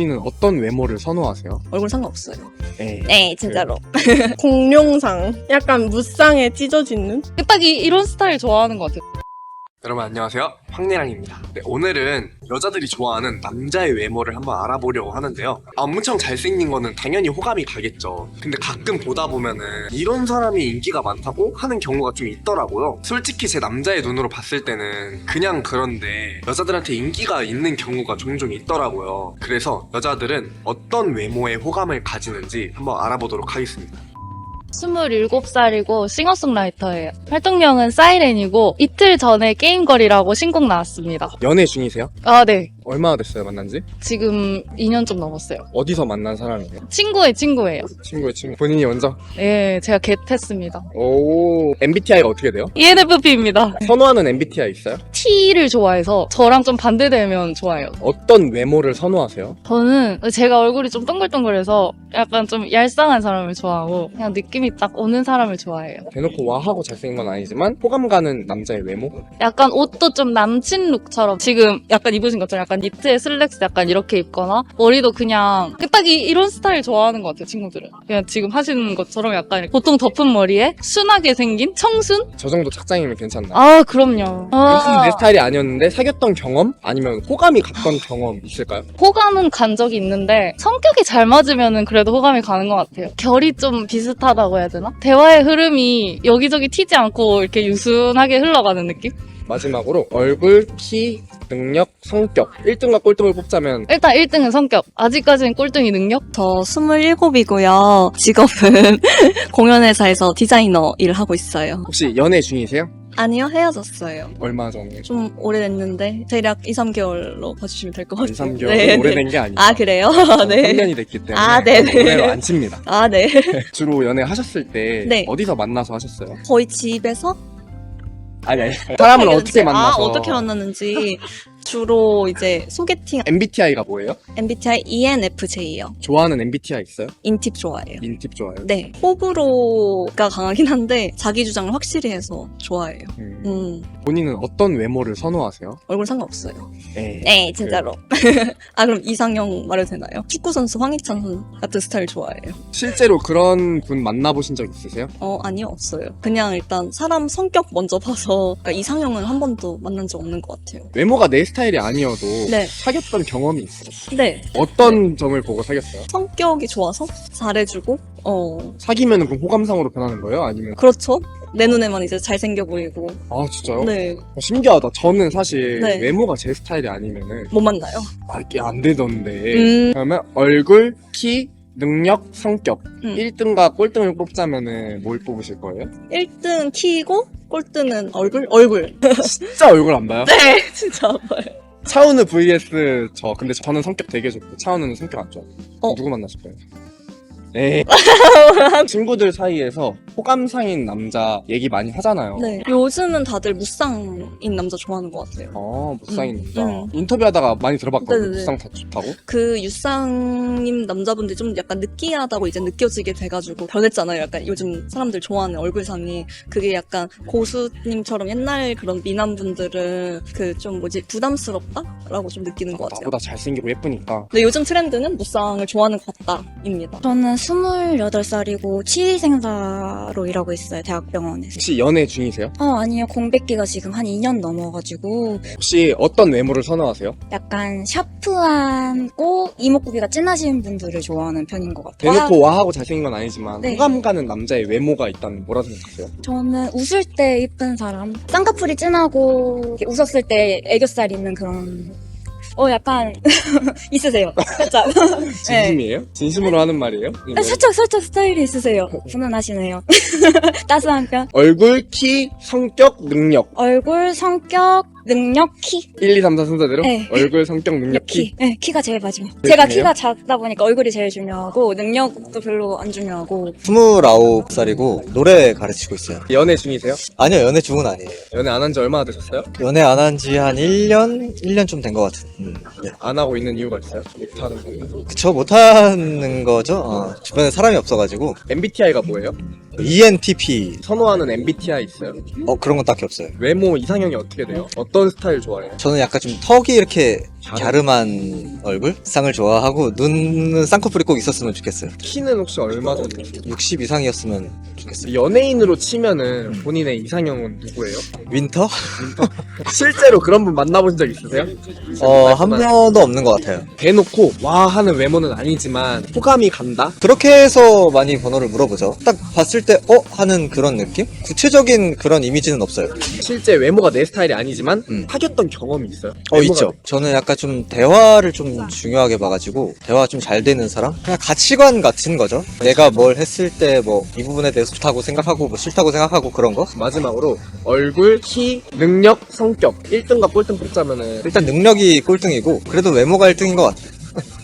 본인은 어떤 외모를 선호하세요? 얼굴 상관없어요. 에이. 네, 진짜로. 공룡상. 약간 무쌍에 찢어지는? 딱 이런 스타일 좋아하는 것 같아요. 여러분 안녕하세요, 황리랑입니다. 네, 오늘은 여자들이 좋아하는 남자의 외모를 한번 알아보려고 하는데요. 엄청 잘생긴 거는 당연히 호감이 가겠죠. 근데 가끔 보다 보면은 이런 사람이 인기가 많다고 하는 경우가 좀 있더라고요. 솔직히 제 남자의 눈으로 봤을 때는 그냥 그런데 여자들한테 인기가 있는 경우가 종종 있더라고요. 그래서 여자들은 어떤 외모에 호감을 가지는지 한번 알아보도록 하겠습니다. 27살이고 싱어송라이터예요. 활동명은 사이렌이고 이틀 전에 게임걸이라고 신곡 나왔습니다. 연애 중이세요? 아, 네. 얼마나 됐어요, 만난 지? 지금 2년 좀 넘었어요. 어디서 만난 사람이에요? 친구의 친구예요. 친구의 친구. 본인이 먼저? 예, 제가 겟했습니다. 오, MBTI가 어떻게 돼요? ENFP입니다. 선호하는 MBTI 있어요? T를 좋아해서 저랑 좀 반대되면 좋아해요. 어떤 외모를 선호하세요? 저는 제가 얼굴이 좀 동글동글해서 약간 좀 얄쌍한 사람을 좋아하고 그냥 느낌이 딱 오는 사람을 좋아해요. 대놓고 와하고 잘생긴 건 아니지만 호감 가는 남자의 외모? 약간 옷도 좀 남친 룩처럼 지금 약간 입으신 것처럼 약간 니트에 슬랙스 약간 이렇게 입거나 머리도 그냥 딱 이런 스타일 좋아하는 것 같아요, 친구들은. 그냥 지금 하시는 것처럼 약간 보통 덮은 머리에 순하게 생긴 청순? 저 정도 착장이면 괜찮나? 아, 그럼요. 무슨 내 스타일이 아니었는데 사귀었던 경험? 아니면 호감이 갔던 경험 있을까요? 호감은 간 적이 있는데 성격이 잘 맞으면은 그래도 호감이 가는 것 같아요. 결이 좀 비슷하다고 해야 되나? 대화의 흐름이 여기저기 튀지 않고 이렇게 유순하게 흘러가는 느낌? 마지막으로 얼굴, 키, 능력, 성격 1등과 꼴등을 뽑자면 일단 1등은 성격. 아직까지는 꼴등이 능력? 저 27이고요. 직업은 공연회사에서 디자이너 일을 하고 있어요. 혹시 연애 중이세요? 아니요, 헤어졌어요. 얼마 전에? 좀 오래됐는데 대략 2, 3개월로 봐주시면 될 것 2, 같아요. 3개월 네, 오래된 네. 게 아니고 아, 그래요? 네. 3년이 됐기 때문에 아, 네네. 의외로 안 칩니다. 아, 네. 주로 연애 하셨을 때 네. 어디서 만나서 하셨어요? 거의 집에서 아니 사람을 어떻게 만나서 어떻게 만났는지 주로 이제 소개팅 MBTI가 뭐예요? MBTI ENFJ요. 좋아하는 MBTI 있어요? 인팁 좋아해요. 인팁 좋아요? 네. 호불호가 강하긴 한데 자기 주장을 확실히 해서 좋아해요. 본인은 어떤 외모를 선호하세요? 얼굴 상관없어요. 에이. 네, 진짜로. 아, 그럼 이상형 말해도 되나요? 축구선수 황희찬 선 같은 스타일 좋아해요. 실제로 그런 분 만나보신 적 있으세요? 아니요, 없어요. 그냥 일단 사람 성격 먼저 봐서 그러니까 이상형은 한 번도 만난 적 없는 것 같아요. 외모가 내 스타일이 아니어도 네. 사귀었던 경험이 있어요. 네. 어떤 점을 보고 사귀었어요? 성격이 좋아서 잘해주고, 사귀면 그럼 호감상으로 변하는 거예요? 아니면 그렇죠. 내 눈에만 이제 잘생겨 보이고. 아 진짜요? 네. 신기하다. 저는 사실 네. 외모가 제 스타일이 아니면은 못 만나요. 이게 안 되던데. 그러면 얼굴, 키, 능력, 성격 1등과 꼴등을 뽑자면은 뭘 뽑으실 거예요? 1등 키고, 꼴등은 얼굴. 진짜 얼굴 안 봐요? 네, 진짜 아파요. 차은우 vs 저. 근데 저는 성격 되게 좋고 차은우는 성격 안 좋아. 누구 만나실 거예요? 네. 친구들 사이에서 호감상인 남자 얘기 많이 하잖아요. 네. 요즘은 다들 무쌍인 남자 좋아하는 것 같아요. 무쌍인 남자. 인터뷰하다가 많이 들어봤거든요. 네네네. 무쌍 다 좋다고. 그 유쌍님 남자분들이 좀 약간 느끼하다고 이제 느껴지게 돼가지고 변했잖아요. 약간 요즘 사람들 좋아하는 얼굴상이. 그게 약간 고수님처럼 옛날 그런 미남분들은 그 좀 부담스럽다라고 좀 느끼는 것 같아요. 나보다 잘생기고 예쁘니까. 근데 요즘 트렌드는 무쌍을 좋아하는 것 같다입니다. 저는 28살이고 치위생사로 일하고 있어요, 대학병원에서. 혹시 연애 중이세요? 아니요. 공백기가 지금 한 2년 넘어가지고 혹시 어떤 외모를 선호하세요? 약간 샤프하고 이목구비가 진하신 분들을 좋아하는 편인 것 같아요. 대놓고 와하고 잘생긴 건 아니지만 네. 호감 가는 남자의 외모가 있다면 뭐라 생각하세요? 저는 웃을 때 이쁜 사람. 쌍꺼풀이 진하고 이렇게 웃었을 때 애교살 있는 그런 약간 있으세요. 살짝. 네. 진심이에요? 진심으로 하는 말이에요? 살짝 스타일이 있으세요. 훈훈하시네요. 따스한 편. 얼굴, 키, 성격, 능력 얼굴, 성격, 능력, 키. 1, 2, 3, 4 순서대로? 네. 얼굴, 성격, 능력, 키. 네, 키가 제일 마지막. 네, 제가 그래요? 키가 작다 보니까 얼굴이 제일 중요하고 능력도 별로 안 중요하고. 29살이고 노래 가르치고 있어요. 연애 중이세요? 아니요, 연애 중은 아니에요. 연애 안 한 지 얼마나 되셨어요? 연애 안 한 지 한 1년 좀 된 것 같은. 네. 안 하고 있는 이유가 있어요? 못하는 거. 그쵸, 못하는 거죠. 주변에 사람이 없어가지고. MBTI가 뭐예요? ENTP. 선호하는 MBTI 있어요? 그런 건 딱히 없어요. 외모 이상형이 어떻게 돼요? 어떤 스타일 좋아해요? 저는 약간 좀 턱이 이렇게 갸름한 얼굴? 상을 좋아하고 눈은 쌍꺼풀이 꼭 있었으면 좋겠어요. 키는 혹시 얼마 정도 되세요? 60 이상이었으면 좋겠어요. 연예인으로 치면은 본인의 이상형은 누구예요? 윈터? 실제로 그런 분 만나보신 적 있으세요? 한 번도 없는 것 같아요. 대놓고 와 하는 외모는 아니지만 호감이 간다? 그렇게 해서 많이 번호를 물어보죠. 딱 봤을 때 하는 그런 느낌? 구체적인 그런 이미지는 없어요. 실제 외모가 내 스타일이 아니지만 음. 사귀었던 경험이 있어요? 외모가 있죠. 저는 약간 좀 대화를 좀 중요하게 봐가지고 대화 좀 잘 되는 사람? 그냥 가치관 같은 거죠. 내가 뭘 했을 때 뭐 이 부분에 대해서 좋다고 생각하고 뭐 싫다고 생각하고 그런 거? 마지막으로 얼굴, 키, 능력, 성격 1등과 꼴등 뽑자면은 일단 능력이 꼴등이고 그래도 외모가 1등인 것 같아요.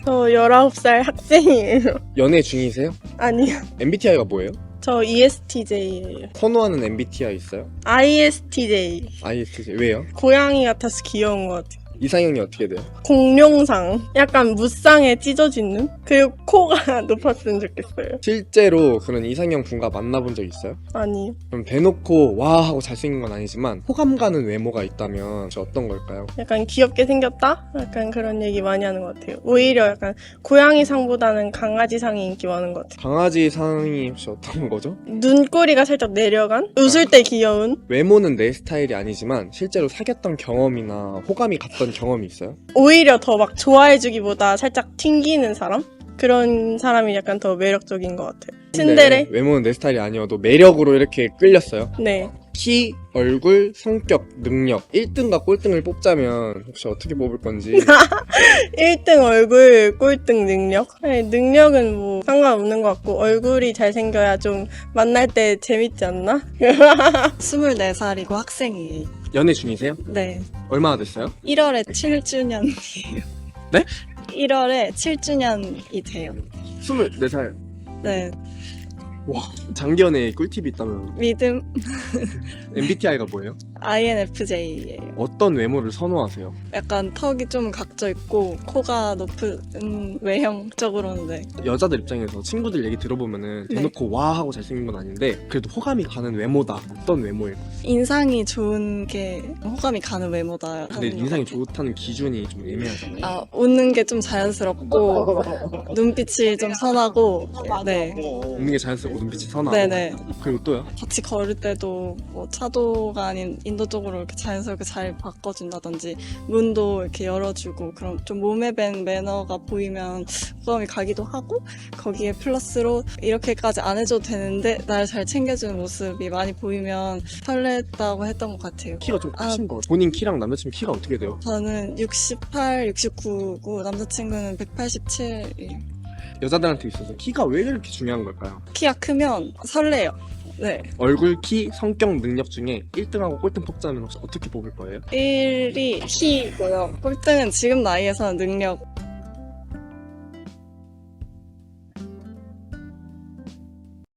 저 19살 학생이에요. 연애 중이세요? 아니요. MBTI가 뭐예요? 저 ESTJ예요. 선호하는 MBTI 있어요? ISTJ. ISTJ 왜요? 고양이 같아서 귀여운 것 같아요. 이상형이 어떻게 돼요? 공룡상. 약간 무쌍에 찢어지는? 그리고 코가 높았으면 좋겠어요. 실제로 그런 이상형 분과 만나본 적 있어요? 아니요. 그럼 대놓고 와 하고 잘생긴 건 아니지만 호감 가는 외모가 있다면 혹시 어떤 걸까요? 약간 귀엽게 생겼다? 약간 그런 얘기 많이 하는 것 같아요. 오히려 약간 고양이상보다는 강아지상이 인기 많은 것 같아요. 강아지 상이 혹시 어떤 거죠? 눈꼬리가 살짝 내려간? 웃을 때 귀여운? 외모는 내 스타일이 아니지만 실제로 사귀었던 경험이나 호감이 갔던 경험이 있어요? 오히려 더 막 좋아해주기보다 살짝 튕기는 사람? 그런 사람이 약간 더 매력적인 것 같아요. 츤데레? 근데 외모는 내 스타일이 아니어도 매력으로 이렇게 끌렸어요. 네. 키, 얼굴, 성격, 능력 1등과 꼴등을 뽑자면 혹시 어떻게 뽑을 건지 1등 얼굴, 꼴등 능력? 아니, 능력은 뭐 상관없는 것 같고 얼굴이 잘생겨야 좀 만날 때 재밌지 않나? 24살이고 학생이에요. 연애 중이세요? 네. 얼마나 됐어요? 1월에 7주년이에요. 네? 1월에 7주년이 돼요. 24살 네. 장기 연애에 꿀팁이 있다면 믿음 MBTI가 뭐예요? INFJ예요. 어떤 외모를 선호하세요? 약간 턱이 좀 각져 있고 코가 높은 외형적으로는 네. 여자들 입장에서 친구들 얘기 들어보면은 대놓고 와 하고 잘생긴 건 아닌데 그래도 호감이 가는 외모다. 어떤 외모예요? 인상이 좋은 게 호감이 가는 외모다. 근데 인상이 좋다는 기준이 좀 애매하잖아요. 웃는 게 좀 자연스럽고 눈빛이 좀 선하고 네. 웃는 게 자연스럽고 눈빛이 선하고 네네. 그리고 또요? 같이 걸을 때도 뭐 차도가 아닌 인도적으로 이렇게 자연스럽게 잘 바꿔준다든지 문도 이렇게 열어주고 그럼 좀 몸에 밴 매너가 보이면 호감이 가기도 하고 거기에 플러스로 이렇게까지 안 해줘도 되는데 날 잘 챙겨주는 모습이 많이 보이면 설렜다고 했던 것 같아요. 키가 좀 크신 거 본인 키랑 남자친구 키가 어떻게 돼요? 저는 68, 69고 남자친구는 187이에요. 여자들한테 있어서 키가 왜 그렇게 중요한 걸까요? 키가 크면 설레요. 네. 얼굴, 키, 성격, 능력 중에 1등하고 꼴등 뽑자면 혹시 어떻게 뽑을 거예요? 1이 키고요. 꼴등은 지금 나이에서는 능력